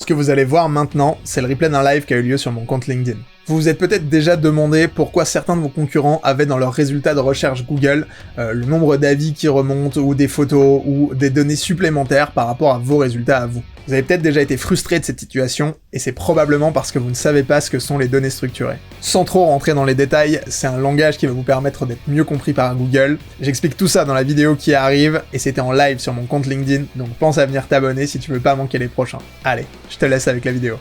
que vous allez voir maintenant, c'est le replay d'un live qui a eu lieu sur mon compte LinkedIn. Vous vous êtes peut-être déjà demandé pourquoi certains de vos concurrents avaient dans leurs résultats de recherche Google le nombre d'avis qui remontent, ou des photos, ou des données supplémentaires par rapport à vos résultats à vous. Vous avez peut-être déjà été frustré de cette situation, et c'est probablement parce que vous ne savez pas ce que sont les données structurées. Sans trop rentrer dans les détails, c'est un langage qui va vous permettre d'être mieux compris par Google. J'explique tout ça dans la vidéo qui arrive, et c'était en live sur mon compte LinkedIn, donc pense à venir t'abonner si tu veux pas manquer les prochains. Allez, je te laisse avec la vidéo.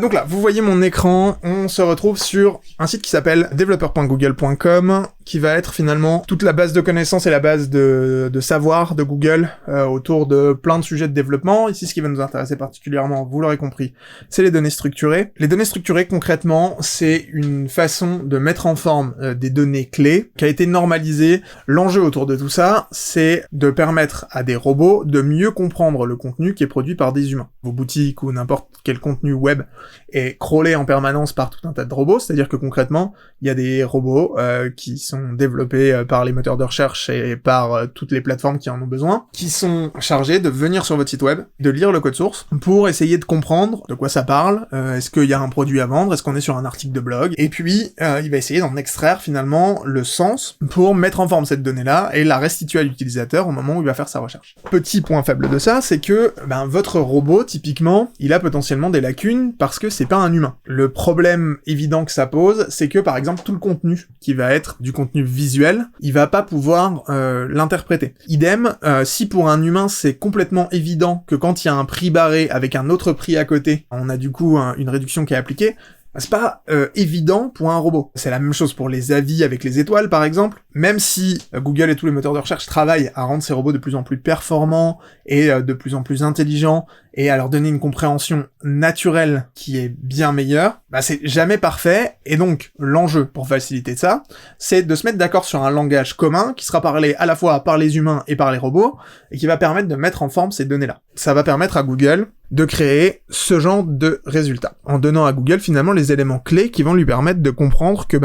Donc là, vous voyez mon écran, on se retrouve sur un site qui s'appelle developer.google.com, qui va être finalement toute la base de connaissances et la base de savoir de Google autour de plein de sujets de développement. Ici, ce qui va nous intéresser particulièrement, vous l'aurez compris, c'est les données structurées. Les données structurées, concrètement, c'est une façon de mettre en forme des données clés qui a été normalisée. L'enjeu autour de tout ça, c'est de permettre à des robots de mieux comprendre le contenu qui est produit par des humains. Vos boutiques ou n'importe quel contenu web est crawlé en permanence par tout un tas de robots, c'est-à-dire que concrètement, il y a des robots qui sont développés par les moteurs de recherche et par toutes les plateformes qui en ont besoin, qui sont chargés de venir sur votre site web, de lire le code source, pour essayer de comprendre de quoi ça parle, est-ce qu'il y a un produit à vendre, est-ce qu'on est sur un article de blog, et puis il va essayer d'en extraire finalement le sens pour mettre en forme cette donnée-là et la restituer à l'utilisateur au moment où il va faire sa recherche. Petit point faible de ça, c'est que votre robot, typiquement, il a potentiellement des lacunes parce que c'est pas un humain. Le problème évident que ça pose, c'est que par exemple tout le contenu qui va être du contenu visuel, il va pas pouvoir l'interpréter. Idem, si pour un humain c'est complètement évident que quand il y a un prix barré avec un autre prix à côté, on a du coup une réduction qui est appliquée, c'est pas évident pour un robot. C'est la même chose pour les avis avec les étoiles par exemple. Même si Google et tous les moteurs de recherche travaillent à rendre ces robots de plus en plus performants et de plus en plus intelligents et à leur donner une compréhension naturelle qui est bien meilleure, c'est jamais parfait, et donc l'enjeu pour faciliter ça, c'est de se mettre d'accord sur un langage commun qui sera parlé à la fois par les humains et par les robots, et qui va permettre de mettre en forme ces données-là. Ça va permettre à Google de créer ce genre de résultats, en donnant à Google finalement les éléments clés qui vont lui permettre de comprendre que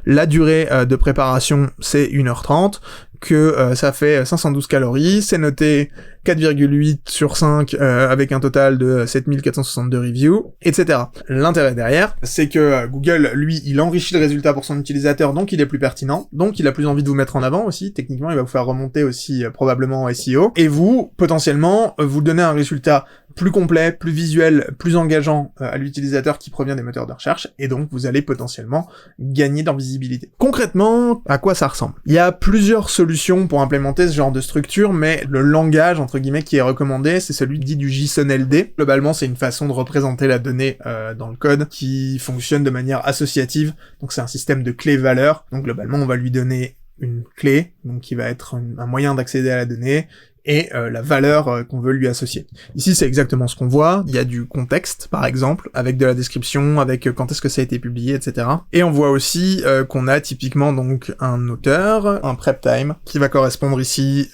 la durée de préparation c'est 1h30, que ça fait 512 calories, c'est noté 4,8 sur 5 avec un total de 7462 reviews, etc. L'intérêt derrière, c'est que Google, lui, il enrichit le résultat pour son utilisateur, donc il est plus pertinent, donc il a plus envie de vous mettre en avant aussi, techniquement il va vous faire remonter aussi probablement en SEO, et vous, potentiellement, vous donnez un résultat plus complet, plus visuel, plus engageant à l'utilisateur qui provient des moteurs de recherche, et donc vous allez potentiellement gagner dans visibilité. Concrètement, à quoi ça ressemble? Il y a plusieurs solutions pour implémenter ce genre de structure, mais le langage, entre guillemets, qui est recommandé, c'est celui dit du JSON-LD. Globalement, c'est une façon de représenter la donnée dans le code qui fonctionne de manière associative, donc c'est un système de clés-valeurs, donc globalement on va lui donner une clé, donc qui va être un moyen d'accéder à la donnée, et la valeur qu'on veut lui associer. Ici, c'est exactement ce qu'on voit. Il y a du contexte, par exemple, avec de la description, avec quand est-ce que ça a été publié, etc. Et on voit aussi qu'on a typiquement donc un auteur, un prep time, qui va correspondre ici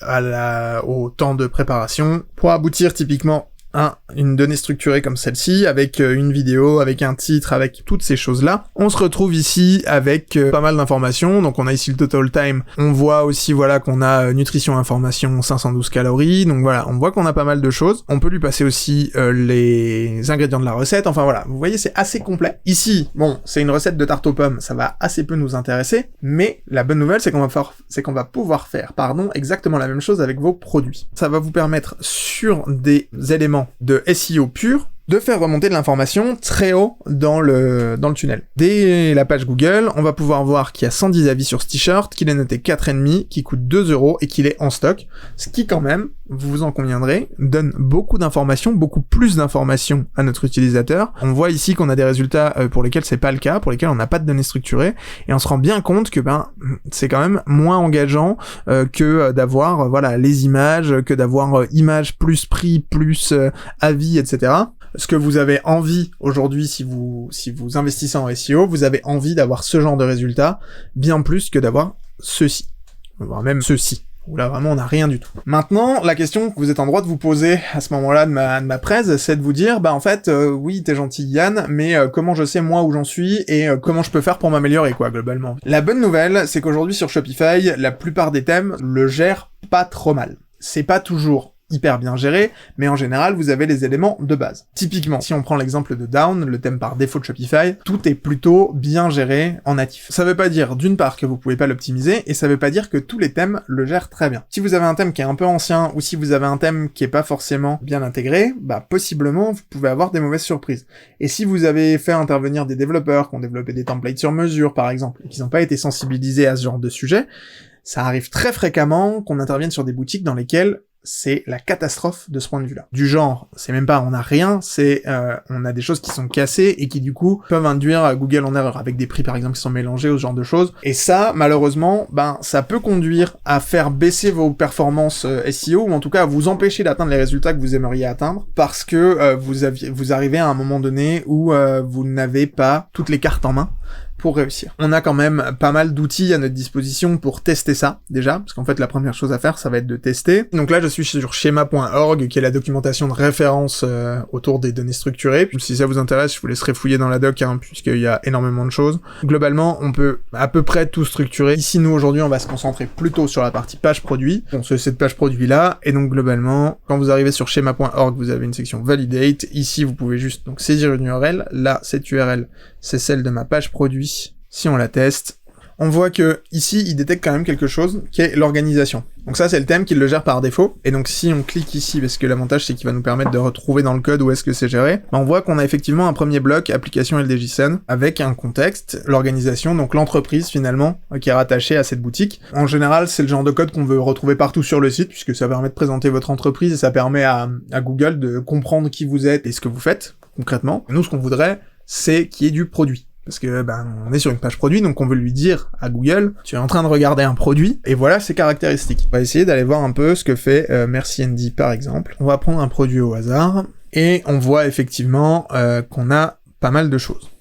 au temps de préparation, pour aboutir typiquement une donnée structurée comme celle-ci, avec une vidéo, avec un titre, avec toutes ces choses-là. On se retrouve ici avec pas mal d'informations, donc on a ici le total time, on voit aussi qu'on a nutrition information 512 calories, donc voilà, on voit qu'on a pas mal de choses. On peut lui passer aussi les ingrédients de la recette, enfin voilà, vous voyez c'est assez complet. Ici, c'est une recette de tarte aux pommes, ça va assez peu nous intéresser, mais la bonne nouvelle c'est qu'on va pouvoir faire exactement la même chose avec vos produits. Ça va vous permettre sur des éléments de SEO pur, de faire remonter de l'information très haut dans le tunnel. Dès la page Google, on va pouvoir voir qu'il y a 110 avis sur ce t-shirt, qu'il est noté 4,5, qu'il coûte 2 € et qu'il est en stock, ce qui quand même, vous en conviendrez, donne beaucoup d'informations, beaucoup plus d'informations à notre utilisateur. On voit ici qu'on a des résultats pour lesquels c'est pas le cas, pour lesquels on n'a pas de données structurées, et on se rend bien compte que c'est quand même moins engageant que d'avoir les images, que d'avoir images plus prix, plus avis, etc. Ce que vous avez envie aujourd'hui, si vous investissez en SEO, vous avez envie d'avoir ce genre de résultats, bien plus que d'avoir ceci, voire même ceci, où là vraiment on n'a rien du tout. Maintenant, la question que vous êtes en droit de vous poser à ce moment-là de ma presse, c'est de vous dire, oui, t'es gentil Yann, mais comment je sais moi où j'en suis, et comment je peux faire pour m'améliorer, globalement. La bonne nouvelle, c'est qu'aujourd'hui sur Shopify, la plupart des thèmes le gèrent pas trop mal. C'est pas toujours hyper bien géré, mais en général, vous avez les éléments de base. Typiquement, si on prend l'exemple de Down, le thème par défaut de Shopify, tout est plutôt bien géré en natif. Ça veut pas dire, d'une part, que vous pouvez pas l'optimiser, et ça veut pas dire que tous les thèmes le gèrent très bien. Si vous avez un thème qui est un peu ancien, ou si vous avez un thème qui est pas forcément bien intégré, bah, possiblement, vous pouvez avoir des mauvaises surprises. Et si vous avez fait intervenir des développeurs qui ont développé des templates sur mesure, par exemple, et qui n'ont pas été sensibilisés à ce genre de sujet, ça arrive très fréquemment qu'on intervienne sur des boutiques dans lesquelles c'est la catastrophe de ce point de vue-là. Du genre, c'est même pas on a rien, c'est on a des choses qui sont cassées et qui du coup peuvent induire Google en erreur, avec des prix par exemple qui sont mélangés ou ce genre de choses. Et ça, malheureusement, ça peut conduire à faire baisser vos performances SEO, ou en tout cas à vous empêcher d'atteindre les résultats que vous aimeriez atteindre, parce que vous arrivez à un moment donné où vous n'avez pas toutes les cartes en main pour réussir. On a quand même pas mal d'outils à notre disposition pour tester ça, déjà, parce qu'en fait, la première chose à faire, ça va être de tester. Donc là, je suis sur schema.org, qui est la documentation de référence autour des données structurées. Puis, si ça vous intéresse, je vous laisserai fouiller dans la doc, puisqu'il y a énormément de choses. Globalement, on peut à peu près tout structurer. Ici, nous, aujourd'hui, on va se concentrer plutôt sur la partie page produit. Bon, c'est cette page produit-là, et donc, globalement, quand vous arrivez sur schema.org, vous avez une section validate. Ici, vous pouvez juste donc saisir une URL. Là, cette URL, c'est celle de ma page produit. Si on la teste, on voit que ici, il détecte quand même quelque chose qui est l'organisation. Donc ça, c'est le thème qui le gère par défaut. Et donc si on clique ici, parce que l'avantage, c'est qu'il va nous permettre de retrouver dans le code où est-ce que c'est géré, on voit qu'on a effectivement un premier bloc, application LDJSON, avec un contexte, l'organisation, donc l'entreprise finalement, qui est rattachée à cette boutique. En général, c'est le genre de code qu'on veut retrouver partout sur le site, puisque ça permet de présenter votre entreprise et ça permet à Google de comprendre qui vous êtes et ce que vous faites, concrètement. Nous, ce qu'on voudrait, c'est qu'il y ait du produit. Parce que on est sur une page produit, donc on veut lui dire à Google, tu es en train de regarder un produit, et voilà ses caractéristiques. On va essayer d'aller voir un peu ce que fait Merci Andy par exemple. On va prendre un produit au hasard, et on voit effectivement qu'on a pas mal de choses.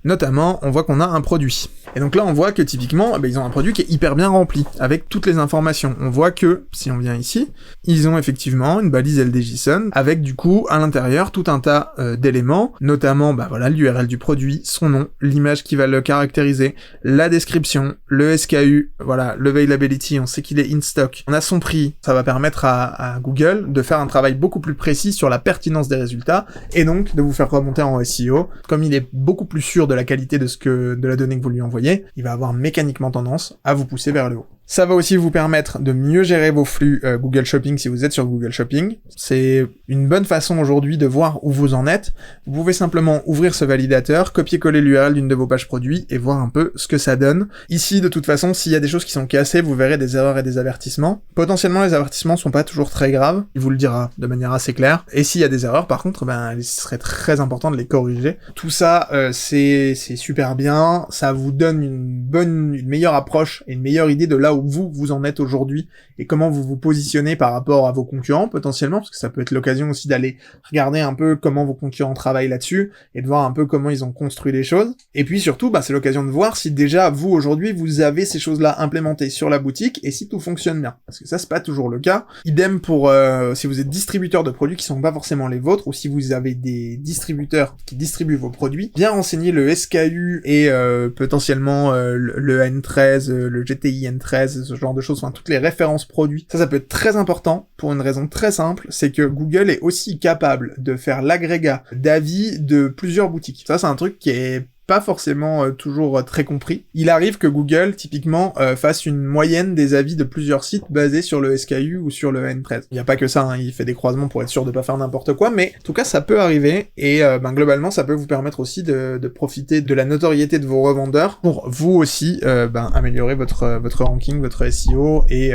Notamment, on voit qu'on a un produit. Et donc là, on voit que typiquement, ils ont un produit qui est hyper bien rempli, avec toutes les informations. On voit que, si on vient ici, ils ont effectivement une balise LDJSON, avec du coup, à l'intérieur, tout un tas d'éléments, notamment, l'URL du produit, son nom, l'image qui va le caractériser, la description, le SKU, l'availability, on sait qu'il est in stock, on a son prix. Ça va permettre à Google de faire un travail beaucoup plus précis sur la pertinence des résultats, et donc de vous faire remonter en SEO. Comme il est beaucoup plus sûr de la qualité de la donnée que vous lui envoyez, il va avoir mécaniquement tendance à vous pousser vers le haut. Ça va aussi vous permettre de mieux gérer vos flux Google Shopping si vous êtes sur Google Shopping. C'est une bonne façon aujourd'hui de voir où vous en êtes. Vous pouvez simplement ouvrir ce validateur, copier-coller l'URL d'une de vos pages produits et voir un peu ce que ça donne. Ici, de toute façon, s'il y a des choses qui sont cassées, vous verrez des erreurs et des avertissements. Potentiellement, les avertissements sont pas toujours très graves. Il vous le dira de manière assez claire. Et s'il y a des erreurs, par contre, il serait très important de les corriger. Tout ça, c'est super bien. Ça vous donne une meilleure approche et une meilleure idée de là où vous en êtes aujourd'hui et comment vous vous positionnez par rapport à vos concurrents potentiellement, parce que ça peut être l'occasion aussi d'aller regarder un peu comment vos concurrents travaillent là-dessus et de voir un peu comment ils ont construit les choses. Et puis surtout, c'est l'occasion de voir si déjà vous aujourd'hui vous avez ces choses-là implémentées sur la boutique et si tout fonctionne bien, parce que ça c'est pas toujours le cas. Idem pour si vous êtes distributeur de produits qui sont pas forcément les vôtres, ou si vous avez des distributeurs qui distribuent vos produits, bien renseigner le SKU et potentiellement le N13, le GTI N13, ce genre de choses, toutes les références produits. Ça peut être très important pour une raison très simple, c'est que Google est aussi capable de faire l'agrégat d'avis de plusieurs boutiques. Ça, c'est un truc qui est pas forcément toujours très compris. Il arrive que Google, typiquement, fasse une moyenne des avis de plusieurs sites basés sur le SKU ou sur le N13. Il n'y a pas que ça, il fait des croisements pour être sûr de pas faire n'importe quoi, mais en tout cas, ça peut arriver, et globalement, ça peut vous permettre aussi de profiter de la notoriété de vos revendeurs pour vous aussi améliorer votre ranking, votre SEO, et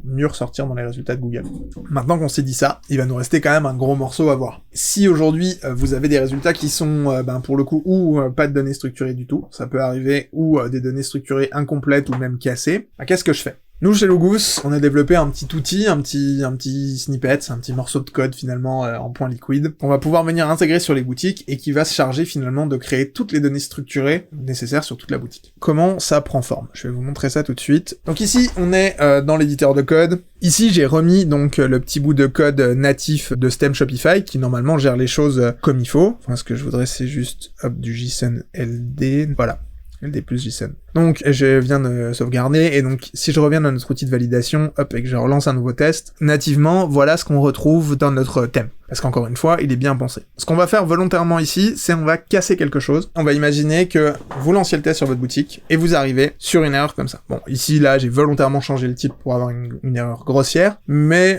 mieux ressortir dans les résultats de Google. Maintenant qu'on s'est dit ça, il va nous rester quand même un gros morceau à voir. Si aujourd'hui, vous avez des résultats qui sont, pour le coup, ou pas de données structurées du tout, ça peut arriver, ou des données structurées incomplètes ou même cassées, qu'est-ce que je fais ? Nous, chez Logus, on a développé un petit outil, un petit snippet, un petit morceau de code finalement en point liquide, qu'on va pouvoir venir intégrer sur les boutiques et qui va se charger finalement de créer toutes les données structurées nécessaires sur toute la boutique. Comment ça prend forme ? Je vais vous montrer ça tout de suite. Donc ici, on est dans l'éditeur de code. Ici, j'ai remis donc le petit bout de code natif de Stem Shopify qui normalement gère les choses comme il faut. Ce que je voudrais, c'est juste du JSON LD, voilà. LD plus JSON. Donc je viens de sauvegarder, et donc si je reviens dans notre outil de validation, hop, et que je relance un nouveau test, nativement, voilà ce qu'on retrouve dans notre thème. Parce qu'encore une fois, il est bien pensé. Ce qu'on va faire volontairement ici, c'est on va casser quelque chose. On va imaginer que vous lanciez le test sur votre boutique, et vous arrivez sur une erreur comme ça. Bon, ici, là, j'ai volontairement changé le type pour avoir une erreur grossière, mais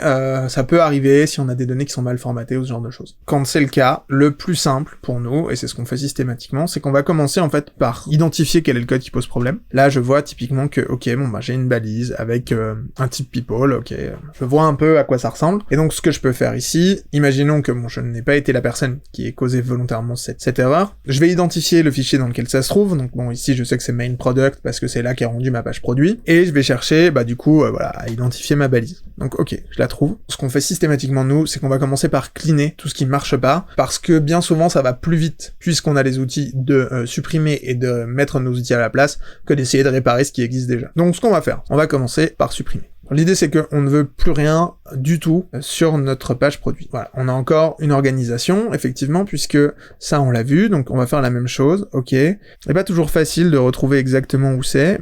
ça peut arriver si on a des données qui sont mal formatées ou ce genre de choses. Quand c'est le cas, le plus simple pour nous, et c'est ce qu'on fait systématiquement, c'est qu'on va commencer en fait par identifier quel est le code qui pose problème. Là, je vois typiquement que, ok, bon, bah, j'ai une balise avec un type people, ok, je vois un peu à quoi ça ressemble. Et donc, ce que je peux faire ici, imaginons que bon, je n'ai pas été la personne qui ait causé volontairement cette erreur. Je vais identifier le fichier dans lequel ça se trouve, donc bon, ici, je sais que c'est main product parce que c'est là qu'est rendu ma page produit, et je vais chercher, bah, du coup, voilà, à identifier ma balise. Donc, ok, je la trouve. Ce qu'on fait systématiquement, nous, c'est qu'on va commencer par cleaner tout ce qui marche pas, parce que bien souvent, ça va plus vite, puisqu'on a les outils de supprimer et de mettre nos outils à la place, que d'essayer de réparer ce qui existe déjà. Donc, ce qu'on va faire, on va commencer par supprimer. L'idée, c'est qu'on ne veut plus rien du tout sur notre page produit. Voilà, on a encore une organisation, effectivement, puisque ça, on l'a vu, donc on va faire la même chose, ok. C'est pas toujours facile de retrouver exactement où c'est.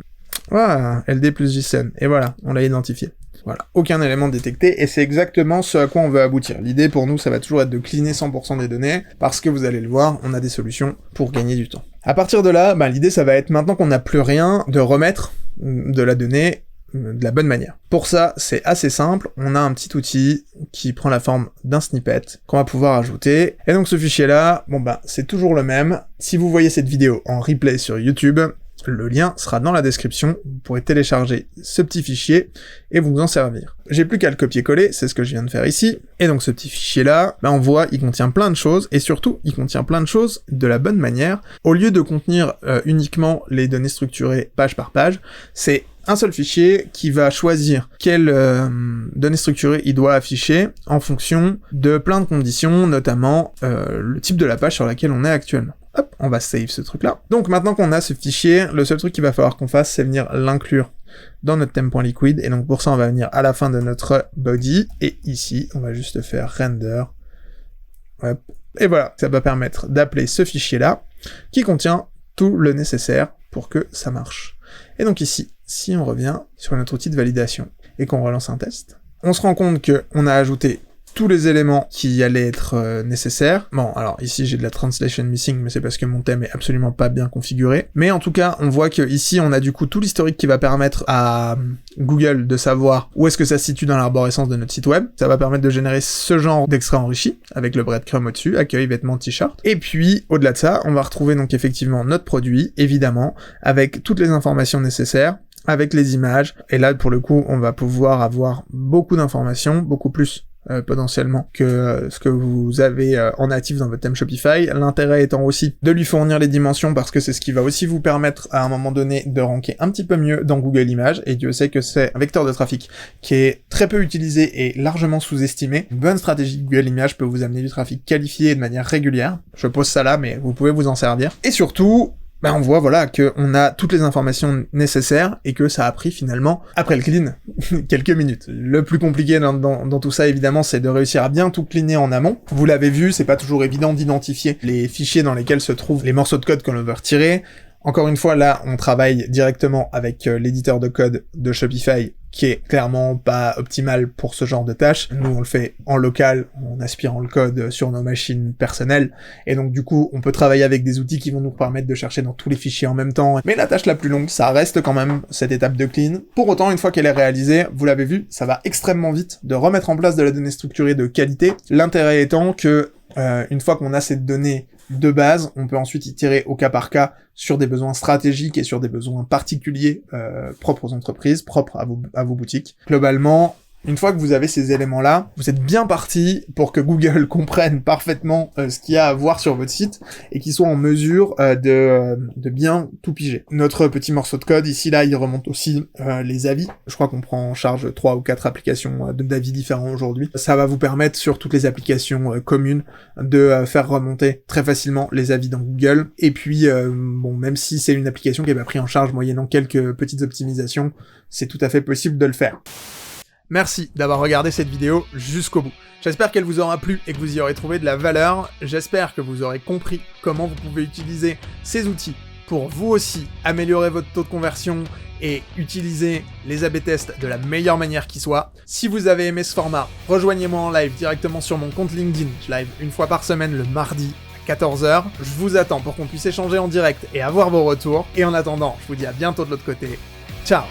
Voilà, LD plus JSON, et voilà, on l'a identifié. Voilà, aucun élément détecté, et c'est exactement ce à quoi on veut aboutir. L'idée pour nous, ça va toujours être de cleaner 100% des données, parce que vous allez le voir, on a des solutions pour gagner du temps. À partir de là, bah, l'idée, ça va être, maintenant qu'on n'a plus rien, de remettre de la donnée de la bonne manière. Pour ça, c'est assez simple, on a un petit outil qui prend la forme d'un snippet qu'on va pouvoir ajouter, et donc ce fichier-là, bon bah, c'est toujours le même. Si vous voyez cette vidéo en replay sur YouTube, le lien sera dans la description, vous pourrez télécharger ce petit fichier et vous en servir. J'ai plus qu'à le copier-coller, c'est ce que je viens de faire ici, et donc ce petit fichier-là, bah on voit, il contient plein de choses, et surtout, il contient plein de choses de la bonne manière. Au lieu de contenir uniquement les données structurées page par page, c'est un seul fichier qui va choisir quelles données structurées il doit afficher en fonction de plein de conditions, notamment le type de la page sur laquelle on est actuellement. Hop, on va save ce truc-là. Donc maintenant qu'on a ce fichier, le seul truc qu'il va falloir qu'on fasse, c'est venir l'inclure dans notre theme.liquid, et donc pour ça on va venir à la fin de notre body, et ici on va juste faire render, hop, et voilà, ça va permettre d'appeler ce fichier-là, qui contient tout le nécessaire pour que ça marche. Et donc ici, si on revient sur notre outil de validation, et qu'on relance un test, on se rend compte qu'on a ajouté tous les éléments qui allaient être nécessaires. Bon, alors ici j'ai de la translation missing, mais c'est parce que mon thème est absolument pas bien configuré. Mais en tout cas, on voit que ici on a du coup tout l'historique qui va permettre à Google de savoir où est-ce que ça se situe dans l'arborescence de notre site web. Ça va permettre de générer ce genre d'extrait enrichi, avec le breadcrumb au-dessus, accueil, vêtements, t-shirt. Et puis, au-delà de ça, on va retrouver donc effectivement notre produit, évidemment, avec toutes les informations nécessaires, avec les images. Et là, pour le coup, on va pouvoir avoir beaucoup d'informations, beaucoup plus potentiellement que ce que vous avez en natif dans votre thème Shopify. L'intérêt étant aussi de lui fournir les dimensions, parce que c'est ce qui va aussi vous permettre à un moment donné de ranker un petit peu mieux dans Google Images, et Dieu sait que c'est un vecteur de trafic qui est très peu utilisé et largement sous-estimé. Une bonne stratégie de Google Images peut vous amener du trafic qualifié de manière régulière. Je pose ça là, mais vous pouvez vous en servir. Et surtout, ben on voit voilà qu'on a toutes les informations nécessaires et que ça a pris finalement, après le clean, quelques minutes. Le plus compliqué dans tout ça évidemment, c'est de réussir à bien tout cleaner en amont. Vous l'avez vu, c'est pas toujours évident d'identifier les fichiers dans lesquels se trouvent les morceaux de code que l'on veut retirer. Encore une fois, là, on travaille directement avec l'éditeur de code de Shopify, qui est clairement pas optimal pour ce genre de tâches. Nous, on le fait en local, en aspirant le code sur nos machines personnelles, et donc du coup, on peut travailler avec des outils qui vont nous permettre de chercher dans tous les fichiers en même temps. Mais la tâche la plus longue, ça reste quand même cette étape de clean. Pour autant, une fois qu'elle est réalisée, vous l'avez vu, ça va extrêmement vite de remettre en place de la donnée structurée de qualité. L'intérêt étant que, une fois qu'on a cette donnée de base, on peut ensuite itérer au cas par cas sur des besoins stratégiques et sur des besoins particuliers propres aux entreprises, propres à vos boutiques. Globalement, une fois que vous avez ces éléments-là, vous êtes bien parti pour que Google comprenne parfaitement ce qu'il y a à voir sur votre site et qu'il soit en mesure de bien tout piger. Notre petit morceau de code, ici, là, il remonte aussi les avis. Je crois qu'on prend en charge 3 ou 4 applications d'avis différents aujourd'hui. Ça va vous permettre, sur toutes les applications communes, de faire remonter très facilement les avis dans Google. Et puis, bon, même si c'est une application qui n'est pas prise en charge moyennant quelques petites optimisations, c'est tout à fait possible de le faire. Merci d'avoir regardé cette vidéo jusqu'au bout. J'espère qu'elle vous aura plu et que vous y aurez trouvé de la valeur. J'espère que vous aurez compris comment vous pouvez utiliser ces outils pour vous aussi améliorer votre taux de conversion et utiliser les A/B tests de la meilleure manière qui soit. Si vous avez aimé ce format, rejoignez-moi en live directement sur mon compte LinkedIn. Je live une fois par semaine le mardi à 14h. Je vous attends pour qu'on puisse échanger en direct et avoir vos retours. Et en attendant, je vous dis à bientôt de l'autre côté. Ciao!